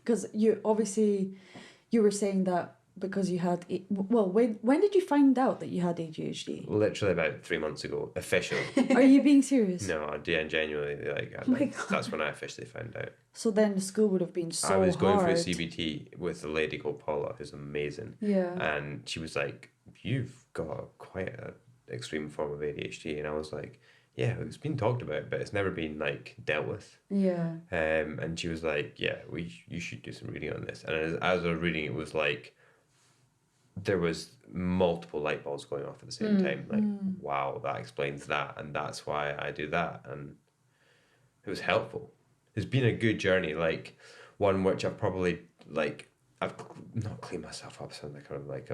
Because you obviously, you were saying that because you had, well, when did you find out that you had ADHD? Literally about 3 months ago, officially. Are you being serious? No, I genuinely, like, that's when I officially found out. So then school would have been so hard. I was going through a CBT with a lady called Paula, who's amazing. Yeah. And she was like, you've got quite an extreme form of ADHD. And I was like, yeah, it's been talked about, but it's never been, like, dealt with. Yeah. And she was like, yeah, you should do some reading on this. And as I was reading, it was like, there was multiple light bulbs going off at the same time. Like, wow, that explains that, and that's why I do that. And it was helpful. It's been a good journey, like one which I've probably, like, I've not cleaned myself up, sounds like I'm like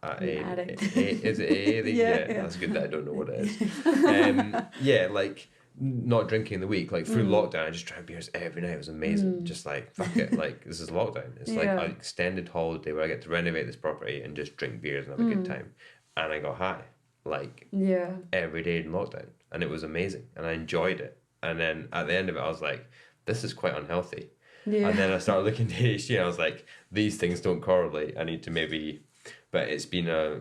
An addict. Is it AA? Yeah. That's good that I don't know what it is. Yeah, like not drinking in the week, like through lockdown, I just drank beers every night. It was amazing. Just like, fuck it, like this is lockdown. It's like an extended holiday where I get to renovate this property and just drink beers and have a good time. And I got high, like every day in lockdown, and it was amazing, and I enjoyed it. And then at the end of it, I was like, this is quite unhealthy. Yeah. And then I started looking at ADHD, and I was like, these things don't correlate. I need to maybe, but it's been a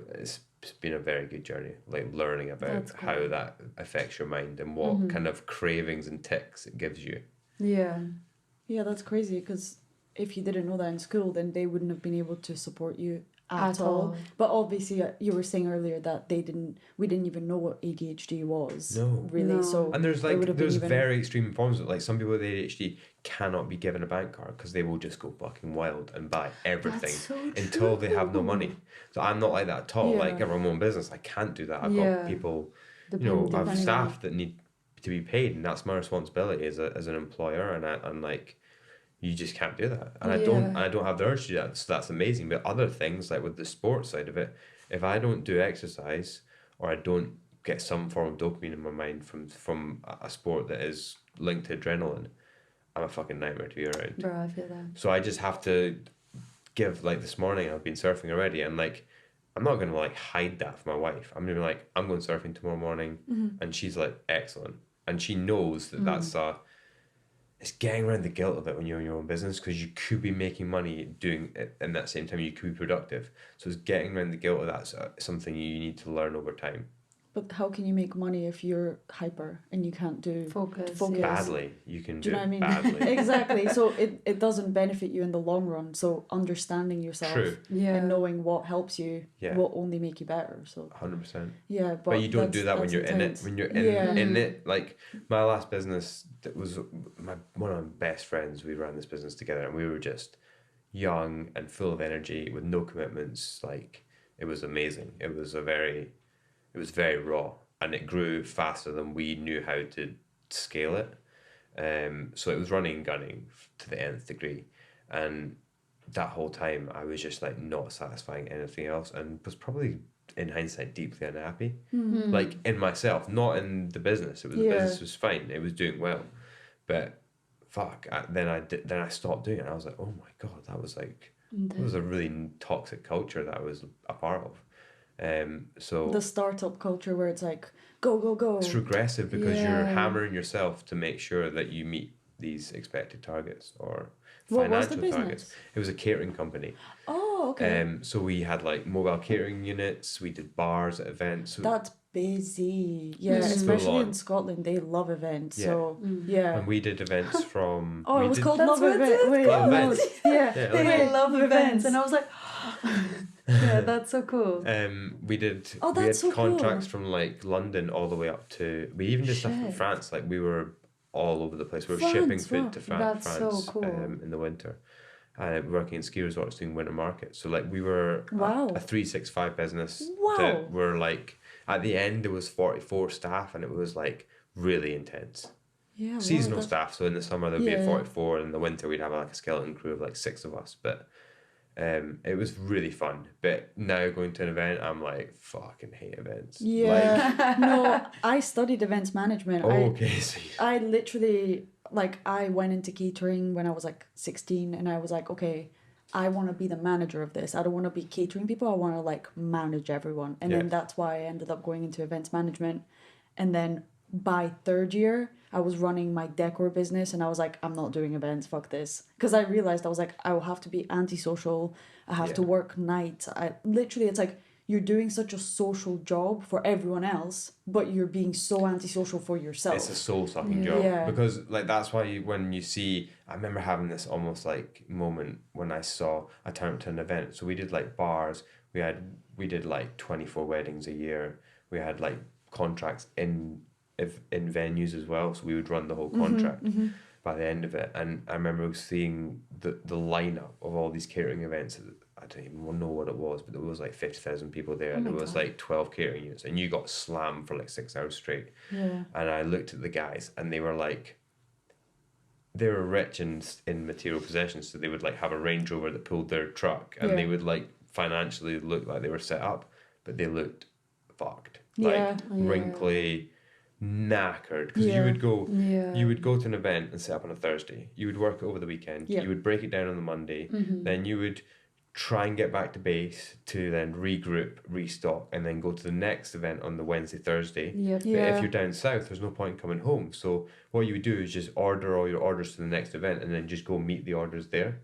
very good journey, like learning about how that affects your mind and what kind of cravings and tics it gives you. Yeah, that's crazy, because if you didn't know that in school, then they wouldn't have been able to support you at all. But obviously, you were saying earlier that we didn't even know what ADHD was. No, really. No. So and there's very extreme forms of it. Like some people with ADHD cannot be given a bank card because they will just go fucking wild and buy everything until they have no money. So I'm not like that at all. Like, I run my own business, I can't do that. I've got people, I have staff that need to be paid, and that's my responsibility as an employer. And I'm like, you just can't do that, and I don't have the urge to do that. So that's amazing. But other things, like with the sports side of it, if I don't do exercise or I don't get some form of dopamine in my mind from a sport that is linked to adrenaline, I'm a fucking nightmare to be around. Bro, I feel that. So I just have to give, like this morning I've been surfing already, and like I'm not gonna like hide that from my wife. I'm gonna be like, I'm going surfing tomorrow morning, and she's like, excellent, and she knows that that's it's getting around the guilt of it when you're in your own business, because you could be making money doing it, and at the same time you could be productive. So it's getting around the guilt of that's something you need to learn over time. But how can you make money if you're hyper and you can't do focus? Badly, you can do you know what I mean? Badly. Exactly. So it doesn't benefit you in the long run. So understanding yourself and knowing what helps you will only make you better. So 100%. Yeah, but you don't do that when you're intense. In it. When you're in it, like my last business, that was one of my best friends. We ran this business together, and we were just young and full of energy with no commitments. Like, it was amazing. It was very raw, and it grew faster than we knew how to scale it. So it was running and gunning to the nth degree, and that whole time I was just like not satisfying anything else, and was probably in hindsight deeply unhappy, like in myself, not in the business. It was the business was fine, it was doing well, but fuck. Then I stopped doing it. I was like, oh my god, that was like it was a really toxic culture that I was a part of. So the startup culture where it's like go. It's regressive because you're hammering yourself to make sure that you meet these expected targets or financial targets. It was a catering company. Oh, okay. So we had like mobile catering units. We did bars at events. That's busy. Yeah, especially in Scotland, they love events. Yeah. So and we did events from. It was called Love Events. Events. They love events, and I was like. Yeah, that's so cool. We had so contracts cool. from like London all the way up to. We even did stuff in France. Like, we were all over the place. We were shipping food to France. That's so cool. In the winter, working in ski resorts doing winter markets. So like we were a 365 business. That were like, at the end there was 44 staff, and it was like really intense. Yeah, seasonal staff. So in the summer there'd be a 44, and in the winter we'd have like a skeleton crew of like 6 of us. But it was really fun. But now going to an event, I'm like, fucking hate events. Yeah. Like, no, I studied events management. Okay. I literally, like, I went into catering when I was like 16, and I was like, okay, I want to be the manager of this. I don't want to be catering people. I want to like manage everyone. And then that's why I ended up going into events management. And then by third year, I was running my decor business and I was like, I'm not doing events, fuck this. Because I realized I was like, I will have to be antisocial. I have to work nights. It's like, you're doing such a social job for everyone else, but you're being so antisocial for yourself. It's a soul-sucking job. Yeah. Because like that's why when you see, I remember having this almost like moment when I turned up to an event. So we did like bars. We did like 24 weddings a year. We had like contracts in venues as well. So we would run the whole contract by the end of it. And I remember seeing the lineup of all these catering events. I don't even know what it was, but there was like 50,000 people there, and there was like 12 catering units, and you got slammed for like 6 hours straight. Yeah. And I looked at the guys, and they were rich in material possessions, so they would like have a Range Rover that pulled their truck, and they would like financially look like they were set up, but they looked fucked, wrinkly, knackered, because you would go to an event and set up on a Thursday, you would work it over the weekend, you would break it down on the Monday, then you would try and get back to base to then regroup, restock, and then go to the next event on the Wednesday, Thursday. But if you're down south, there's no point in coming home. So what you would do is just order all your orders to the next event and then just go meet the orders there.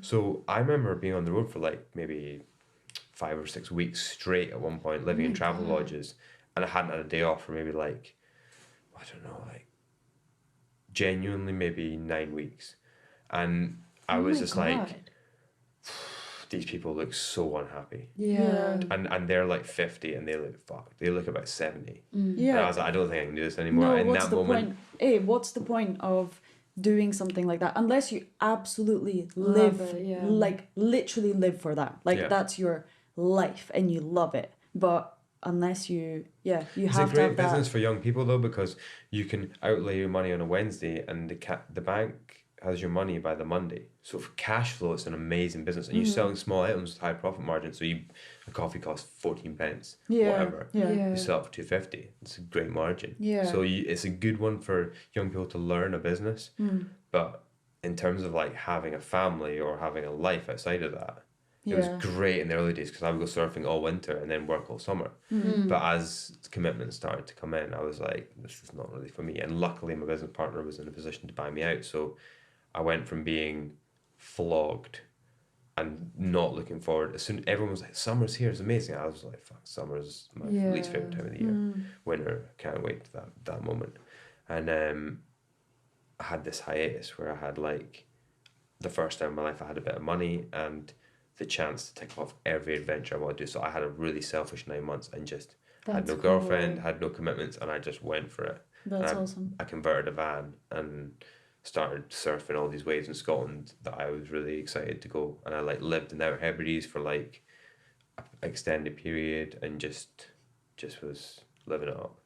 So I remember being on the road for like maybe 5 or 6 weeks straight at one point, living in travel lodges, and I hadn't had a day off for maybe like, I don't know, like genuinely maybe 9 weeks. And I was just like, these people look so unhappy. Yeah. And they're like 50 and they look fucked. They look about 70. Yeah. And I was like, I don't think I can do this anymore. No, In what's that the moment, point? Hey, what's the point of doing something like that unless you absolutely live like literally live for that? Like that's your life and you love it. But unless you it's have to have have It's a great that. business for young people though, because you can outlay your money on a Wednesday and the bank has your money by the Monday. So for cash flow, it's an amazing business. And you're selling small items with high profit margin. So a coffee costs 14 pence, whatever. You sell it for 2.50. It's a great margin. Yeah. So it's a good one for young people to learn a business. But in terms of like having a family or having a life outside of that, it was great in the early days because I would go surfing all winter and then work all summer. But as commitments started to come in, I was like, this is not really for me. And luckily, my business partner was in a position to buy me out. So I went from being flogged and not looking forward. As soon everyone was like, summer's here, it's amazing. I was like, fuck, summer's my least favorite time of the year. Winter, can't wait to that moment. And I had this hiatus where I had like the first time in my life I had a bit of money and the chance to tick off every adventure I want to do. So I had a really selfish 9 months and just had no girlfriend, had no commitments, and I just went for it. That's awesome. I converted a van and started surfing all these waves in Scotland that I was really excited to go, and I like lived in the Outer Hebrides for like an extended period and just was living it up.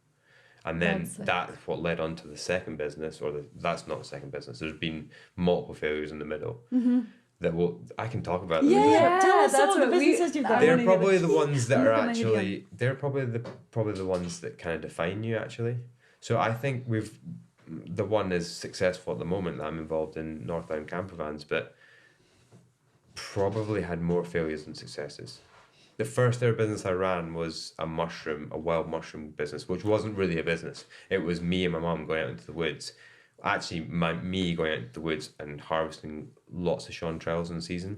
And then that's what led on to the second business, that's not the second business. There's been multiple failures in the middle that I can talk about. Tell us some of the businesses you've got. They're probably the ones that are actually they're probably the ones that kind of define you actually. So I think the one is successful at the moment that I'm involved in, Northbound Camper Vans, but probably had more failures than successes. The first ever business I ran was a wild mushroom business, which wasn't really a business. It was me and my mum going out into the woods. Actually, me going out into the woods and harvesting lots of chanterelles in season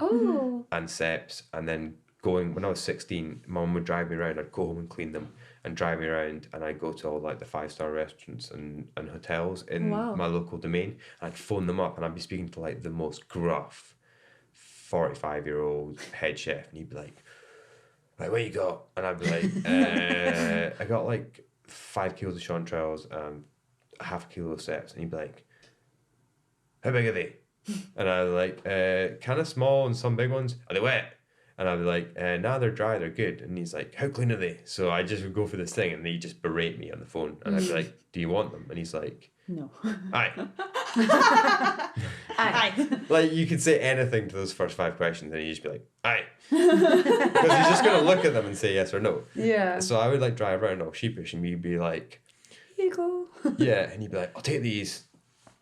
and ceps, and then going, when I was 16, Mum would drive me around. I'd go home and clean them and drive me around, and I'd go to all like the 5-star restaurants and hotels in my local domain. And I'd phone them up and I'd be speaking to like the most gruff 45-year-old head chef, and he'd be like, what you got? And I'd be like, I got like 5 kilos of chanterelles and half a kilo of ceps. And he'd be like, how big are they? And I'd be like, kind of small and some big ones. Are they wet? And I'd be like, nah, they're dry, they're good. And he's like, how clean are they? So I just would go for this thing and he'd just berate me on the phone. And I'd be like, do you want them? And he's like, no. Aye. Aye. Like, you could say anything to those first 5 questions and he'd just be like, aye. Because he's just going to look at them and say yes or no. Yeah. So I would like drive around all sheepish and he'd be like, here you go. yeah. And he'd be like, I'll take these.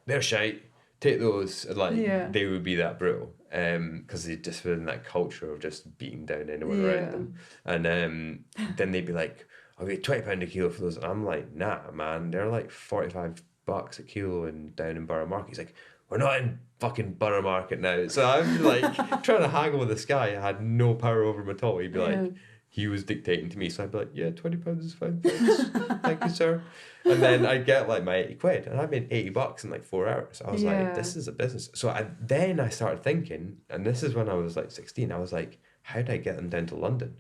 They're shite. Take those. And like, they would be that brutal. Because they just were in that culture of just beating down anyone around them. And then they'd be like, I'll get £20 a kilo for those. And I'm like, nah, man, they're like 45 $8 a kilo down in Borough Market. He's like, we're not in fucking Borough Market now. So I'm like trying to haggle with this guy. I had no power over him at all. He'd be like, he was dictating to me. So I'd be like, yeah, £20 is fine. Thanks. Thank you, sir. And then I get like my 80 quid, and I made $80 in like 4 hours. I was like, this is a business. So then I started thinking, and this is when I was like 16, I was like, how did I get them down to London?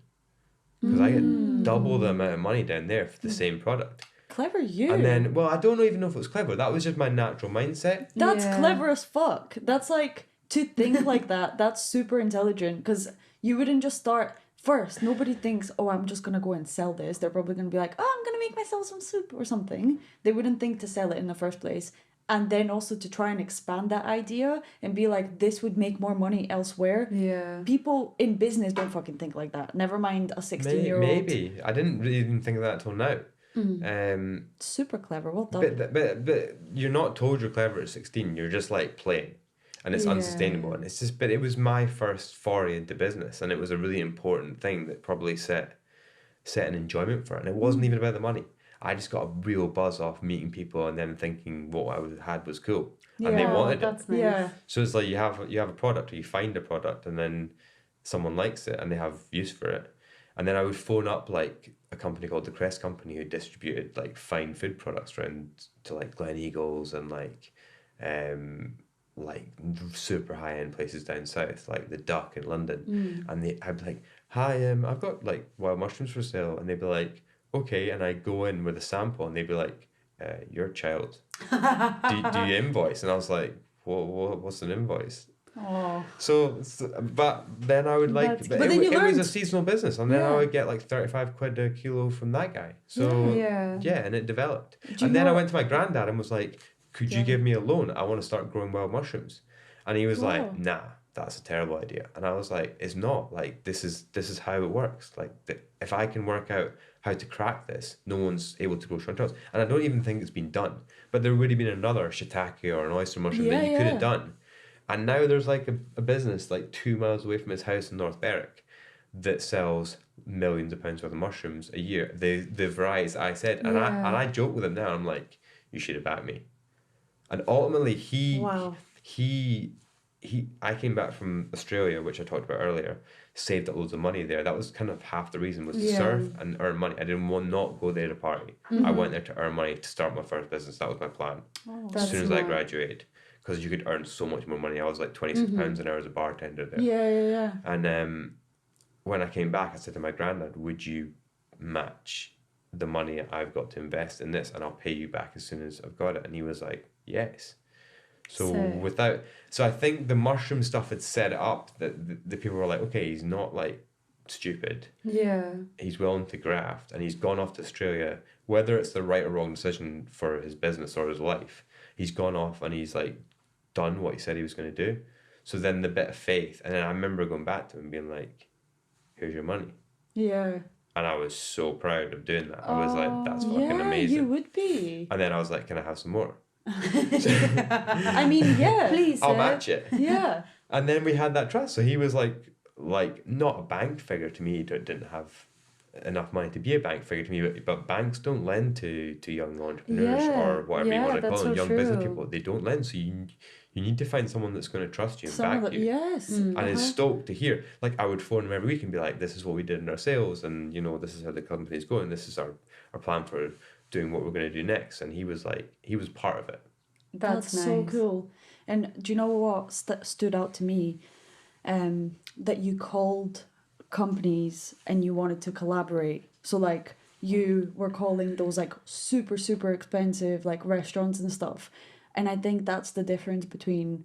Because I get double the amount of money down there for the same product. Clever you. And then, well, I don't even know if it was clever. That was just my natural mindset. That's clever as fuck. That's like, to think like that, that's super intelligent. Because you wouldn't just start... First, nobody thinks, oh, I'm just going to go and sell this. They're probably going to be like, oh, I'm going to make myself some soup or something. They wouldn't think to sell it in the first place. And then also to try and expand that idea and be like, this would make more money elsewhere. Yeah. People in business don't fucking think like that. Never mind a 16-year-old. Maybe. I didn't really even think of that until now. Super clever. Well done. But you're not told you're clever at 16. You're just like playing. And it's unsustainable. And it's just, but it was my first foray into business, and it was a really important thing that probably set an enjoyment for it. And it wasn't even about the money. I just got a real buzz off meeting people and then thinking what I had was cool. And they wanted it. Nice. Yeah. So it's like you have a product, or you find a product, and then someone likes it and they have use for it. And then I would phone up like a company called the Crest Company, who distributed like fine food products around to like Glen Eagles and like super high end places down south, like the Duck in London. And I'd be like, hi, I've got like wild mushrooms for sale. And they'd be like, okay. And I'd go in with a sample, and they'd be like, you're a child. do you invoice? And I was like, what's an invoice? Oh. So, but then I would like, but it was a seasonal business, and then I would get like 35 quid a kilo from that guy. So and it developed. And then I went to my granddad and was like, could you give me a loan? I want to start growing wild mushrooms. And he was like, nah, that's a terrible idea. And I was like, it's not. Like, this is how it works. Like, if I can work out how to crack this, no one's able to grow chanterelles. And I don't even think it's been done. But there would have been another shiitake or an oyster mushroom that you could have done. And now there's like a business like 2 miles away from his house in North Berwick that sells millions of pounds worth of mushrooms a year. The varieties I said. And I joke with him now. I'm like, you should have backed me. And ultimately, I came back from Australia, which I talked about earlier, saved up loads of money there. That was kind of half the reason, was to surf and earn money. I didn't not go there to party. I went there to earn money to start my first business. That was my plan. As soon as I graduated, because you could earn so much more money. I was like £26 an hour as a bartender there. Yeah. And when I came back, I said to my granddad, would you match the money I've got to invest in this, and I'll pay you back as soon as I've got it? And he was like, yes. So I think the mushroom stuff had set it up that the people were like, okay, he's not like stupid. Yeah. He's willing to graft, and he's gone off to Australia, whether it's the right or wrong decision for his business or his life. He's gone off and he's like done what he said he was going to do. So then the bit of faith, and then I remember going back to him being like, here's your money. Yeah. And I was so proud of doing that. I was like, that's fucking amazing. You would be. And then I was like, can I have some more? I mean, yeah. Please, I'll match it. Yeah. And then we had that trust. So he was like not a bank figure to me. He didn't have enough money to be a bank figure to me, but banks don't lend to young entrepreneurs or whatever you want to call them, young business people. They don't lend. So you need to find someone that's going to trust you and back you. Yes. And is stoked to hear. Like, I would phone him every week and be like, this is what we did in our sales, and this is how the company's going. This is our plan for doing what we're going to do next. And he was part of it. That's nice. So cool. And do you know what stood out to me? That you called companies and you wanted to collaborate. So like you were calling those like super, super expensive like restaurants and stuff. And I think that's the difference between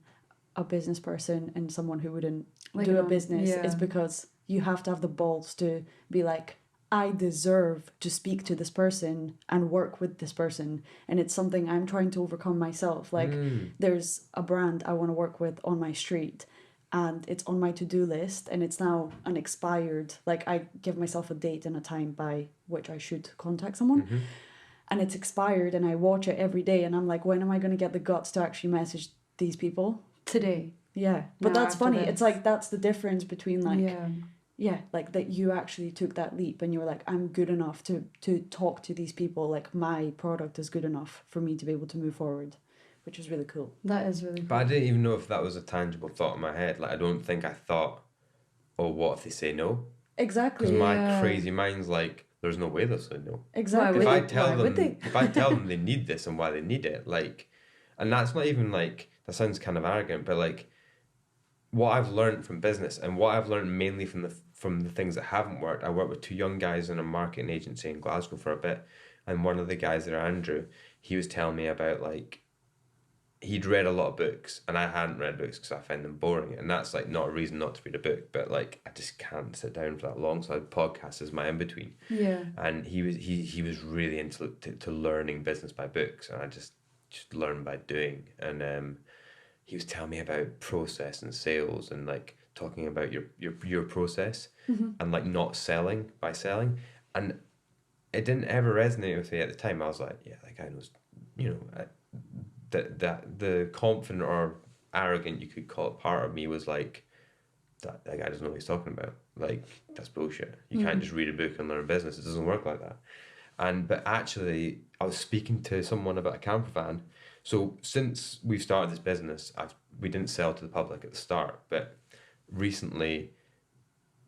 a business person and someone who wouldn't do a business is because you have to have the balls to be like, I deserve to speak to this person and work with this person. And it's something I'm trying to overcome myself. Like there's a brand I want to work with on my street, and it's on my to-do list, and it's now an expired, like I give myself a date and a time by which I should contact someone. And it's expired, and I watch it every day, and I'm like, when am I going to get the guts to actually message these people? Today. Yeah. But that's funny. It's like, that's the difference between like, like that you actually took that leap and you were like, I'm good enough to talk to these people, like my product is good enough for me to be able to move forward, which is really cool. That is really cool. But I didn't even know if that was a tangible thought in my head. Like, I don't think I thought, oh, what if they say no? Exactly. Because my crazy mind's like, there's no way they'll say no. Exactly. If I tell them they need this and why they need it, like, and that's not even like, that sounds kind of arrogant, but like, what I've learned from business and what I've learned mainly from the things that haven't worked. I worked with 2 young guys in a marketing agency in Glasgow for a bit, and one of the guys there, Andrew, he was telling me about like, he'd read a lot of books and I hadn't read books because I find them boring, and that's like not a reason not to read a book, but like I just can't sit down for that long, so I podcast is my in-between. And he was really into to learning business by books, and I just learn by doing. And he was telling me about process and sales and like talking about your process and like not selling by selling, and it didn't ever resonate with me at the time. I was like, yeah, that guy knows, that the confident or arrogant, you could call it, part of me was like, that guy doesn't know what he's talking about. Like, that's bullshit. You can't just read a book and learn business. It doesn't work like that. But actually, I was speaking to someone about a camper van. So since we've started this business, we didn't sell to the public at the start, but recently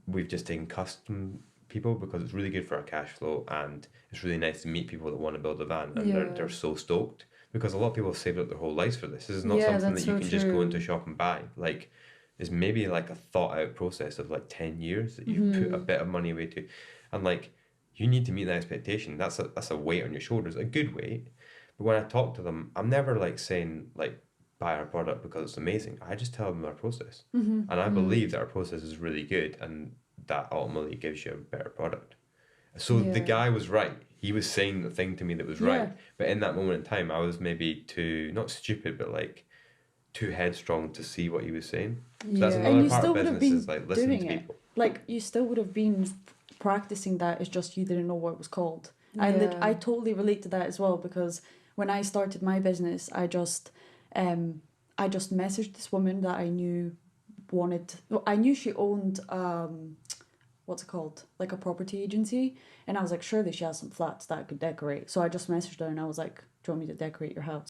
we've just taken custom people because it's really good for our cash flow, and it's really nice to meet people that want to build a van, and they're so stoked, because a lot of people have saved up their whole lives for this. This is not something that you can just go into a shop and buy. Like, it's maybe like a thought out process of like 10 years that you put a bit of money away to, and like, you need to meet that expectation. That's a weight on your shoulders, a good weight. But when I talk to them, I'm never like saying like, buy our product because it's amazing. I just tell them our process, and I believe that our process is really good, and that ultimately gives you a better product. So the guy was right. He was saying the thing to me that was right. But in that moment in time, I was maybe not stupid, but like too headstrong to see what he was saying. So that's another part of business, is like listening to people. Like, you still would have been practicing that. It's just you didn't know what it was called. I totally relate to that as well, because when I started my business, I just messaged this woman that I knew I knew she owned what's it called, like a property agency, and I was like, surely she has some flats that I could decorate. So I just messaged her and I was like, do you want me to decorate your house?